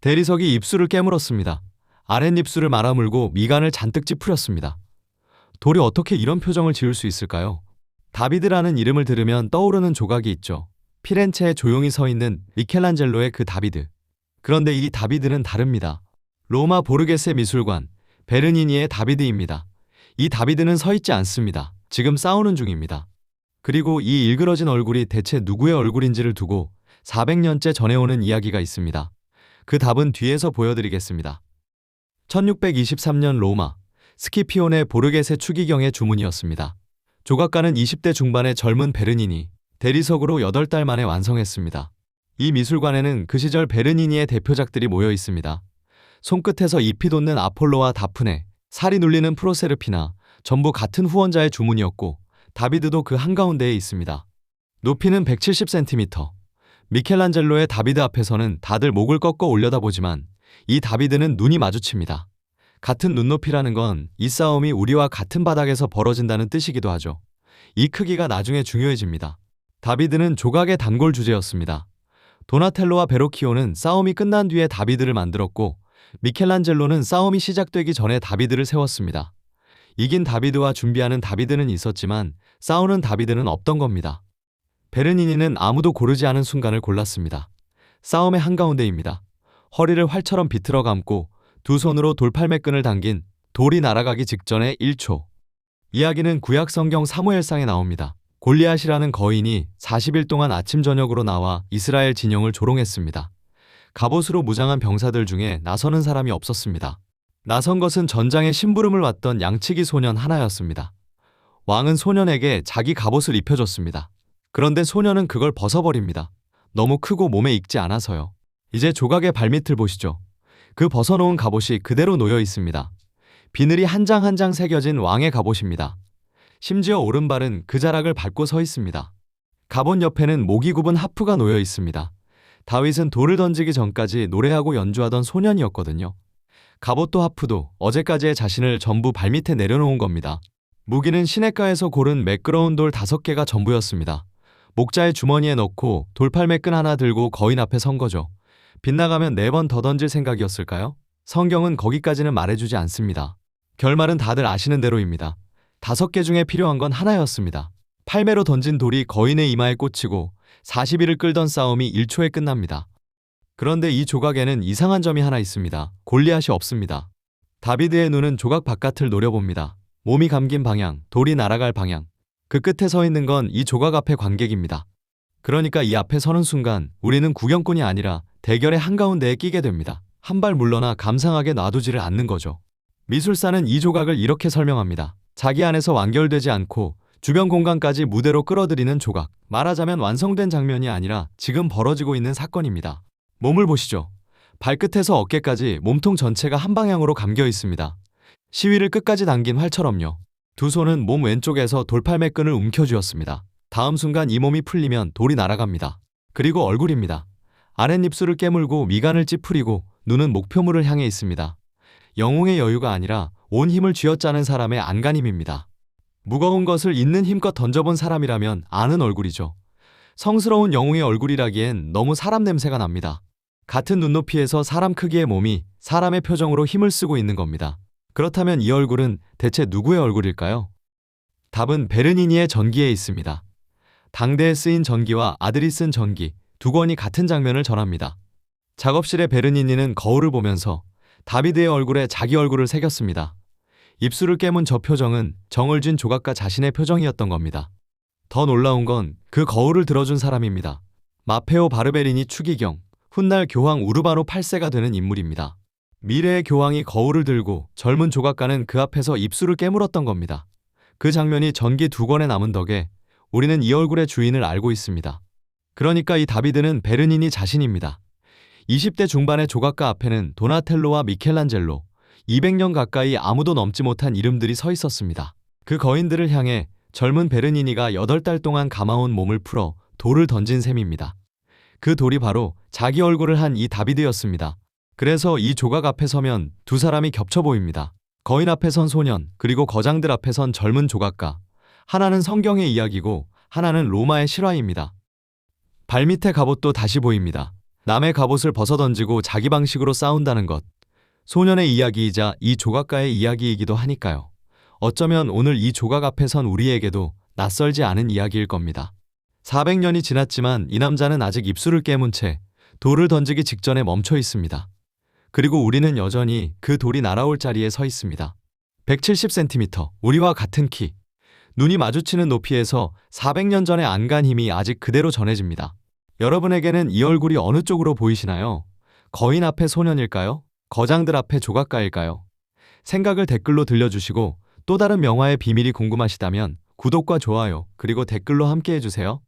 대리석이 입술을 깨물었습니다. 아랫입술을 말아물고 미간을 잔뜩 찌푸렸습니다. 돌이 어떻게 이런 표정을 지을 수 있을까요? 다비드라는 이름을 들으면 떠오르는 조각이 있죠. 피렌체에 조용히 서 있는 미켈란젤로의 그 다비드. 그런데 이 다비드는 다릅니다. 로마 보르게세 미술관 베르니니의 다비드입니다. 이 다비드는 서 있지 않습니다. 지금 싸우는 중입니다. 그리고 이 일그러진 얼굴이 대체 누구의 얼굴인지를 두고 400년째 전해오는 이야기가 있습니다. 그 답은 뒤에서 보여드리겠습니다. 1623년 로마 스키피온의 보르게세 추기경의 주문이었습니다. 조각가는 20대 중반의 젊은 베르니니, 대리석으로 8달 만에 완성했습니다. 이 미술관에는 그 시절 베르니니의 대표작들이 모여 있습니다. 손끝에서 잎이 돋는 아폴로와 다프네, 살이 눌리는 프로세르피나, 전부 같은 후원자의 주문이었고 다비드도 그 한가운데에 있습니다. 높이는 170cm. 미켈란젤로의 다비드 앞에서는 다들 목을 꺾어 올려다보지만 이 다비드는 눈이 마주칩니다. 같은 눈높이라는 건 이 싸움이 우리와 같은 바닥에서 벌어진다는 뜻이기도 하죠. 이 크기가 나중에 중요해집니다. 다비드는 조각의 단골 주제였습니다. 도나텔로와 베로키오는 싸움이 끝난 뒤에 다비드를 만들었고 미켈란젤로는 싸움이 시작되기 전에 다비드를 세웠습니다. 이긴 다비드와 준비하는 다비드는 있었지만 싸우는 다비드는 없던 겁니다. 베르니니는 아무도 고르지 않은 순간을 골랐습니다. 싸움의 한가운데입니다. 허리를 활처럼 비틀어 감고 두 손으로 돌팔매끈을 당긴 돌이 날아가기 직전의 1초. 이야기는 구약 성경 사무엘상에 나옵니다. 골리앗이라는 거인이 40일 동안 아침 저녁으로 나와 이스라엘 진영을 조롱했습니다. 갑옷으로 무장한 병사들 중에 나서는 사람이 없었습니다. 나선 것은 전장에 심부름을 왔던 양치기 소년 하나였습니다. 왕은 소년에게 자기 갑옷을 입혀줬습니다. 그런데 소년은 그걸 벗어버립니다. 너무 크고 몸에 익지 않아서요. 이제 조각의 발밑을 보시죠. 그 벗어놓은 갑옷이 그대로 놓여 있습니다. 비늘이 한 장 한 장 새겨진 왕의 갑옷입니다. 심지어 오른발은 그 자락을 밟고 서 있습니다. 갑옷 옆에는 목이 굽은 하프가 놓여 있습니다. 다윗은 돌을 던지기 전까지 노래하고 연주하던 소년이었거든요. 갑옷도 하프도 어제까지의 자신을 전부 발밑에 내려놓은 겁니다. 무기는 시냇가에서 고른 매끄러운 돌 5개가 전부였습니다. 목자의 주머니에 넣고 돌팔매끈 하나 들고 거인 앞에 선 거죠. 빗나가면 4번 더 던질 생각이었을까요? 성경은 거기까지는 말해주지 않습니다. 결말은 다들 아시는 대로입니다. 5개 중에 필요한 건 하나였습니다. 팔매로 던진 돌이 거인의 이마에 꽂히고 40일을 끌던 싸움이 1초에 끝납니다. 그런데 이 조각에는 이상한 점이 하나 있습니다. 골리앗이 없습니다. 다비드의 눈은 조각 바깥을 노려봅니다. 몸이 감긴 방향, 돌이 날아갈 방향. 그 끝에 서 있는 건 이 조각 앞의 관객입니다. 그러니까 이 앞에 서는 순간 우리는 구경꾼이 아니라 대결의 한가운데에 끼게 됩니다. 한 발 물러나 감상하게 놔두지를 않는 거죠. 미술사는 이 조각을 이렇게 설명합니다. 자기 안에서 완결되지 않고 주변 공간까지 무대로 끌어들이는 조각. 말하자면 완성된 장면이 아니라 지금 벌어지고 있는 사건입니다. 몸을 보시죠. 발끝에서 어깨까지 몸통 전체가 한 방향으로 감겨 있습니다. 시위를 끝까지 당긴 활처럼요. 두 손은 몸 왼쪽에서 돌팔매끈을 움켜쥐었습니다. 다음 순간 이 몸이 풀리면 돌이 날아갑니다. 그리고 얼굴입니다. 아랫입술을 깨물고 미간을 찌푸리고 눈은 목표물을 향해 있습니다. 영웅의 여유가 아니라 온 힘을 쥐어짜는 사람의 안간힘입니다. 무거운 것을 있는 힘껏 던져본 사람이라면 아는 얼굴이죠. 성스러운 영웅의 얼굴이라기엔 너무 사람 냄새가 납니다. 같은 눈높이에서 사람 크기의 몸이 사람의 표정으로 힘을 쓰고 있는 겁니다. 그렇다면 이 얼굴은 대체 누구의 얼굴일까요? 답은 베르니니의 전기에 있습니다. 당대에 쓰인 전기와 아들이 쓴 전기, 두 권이 같은 장면을 전합니다. 작업실의 베르니니는 거울을 보면서 다비드의 얼굴에 자기 얼굴을 새겼습니다. 입술을 깨문 저 표정은 정을 쥔 조각가 자신의 표정이었던 겁니다. 더 놀라운 건 그 거울을 들어준 사람입니다. 마페오 바르베리니 추기경, 훗날 교황 우르바노 8세가 되는 인물입니다. 미래의 교황이 거울을 들고 젊은 조각가는 그 앞에서 입술을 깨물었던 겁니다. 그 장면이 전기 2권에 남은 덕에 우리는 이 얼굴의 주인을 알고 있습니다. 그러니까 이 다비드는 베르니니 자신입니다. 20대 중반의 조각가 앞에는 도나텔로와 미켈란젤로, 200년 가까이 아무도 넘지 못한 이름들이 서 있었습니다. 그 거인들을 향해 젊은 베르니니가 8달 동안 감아온 몸을 풀어 돌을 던진 셈입니다. 그 돌이 바로 자기 얼굴을 한 이 다비드였습니다. 그래서 이 조각 앞에 서면 두 사람이 겹쳐 보입니다. 거인 앞에 선 소년, 그리고 거장들 앞에 선 젊은 조각가. 하나는 성경의 이야기고 하나는 로마의 실화입니다. 발밑의 갑옷도 다시 보입니다. 남의 갑옷을 벗어던지고 자기 방식으로 싸운다는 것. 소년의 이야기이자 이 조각가의 이야기이기도 하니까요. 어쩌면 오늘 이 조각 앞에 선 우리에게도 낯설지 않은 이야기일 겁니다. 400년이 지났지만 이 남자는 아직 입술을 깨문 채 돌을 던지기 직전에 멈춰 있습니다. 그리고 우리는 여전히 그 돌이 날아올 자리에 서 있습니다. 170cm, 우리와 같은 키. 눈이 마주치는 높이에서 400년 전의 안간 힘이 아직 그대로 전해집니다. 여러분에게는 이 얼굴이 어느 쪽으로 보이시나요? 거인 앞에 소년일까요? 거장들 앞에 조각가일까요? 생각을 댓글로 들려주시고 또 다른 명화의 비밀이 궁금하시다면 구독과 좋아요 그리고 댓글로 함께 해주세요.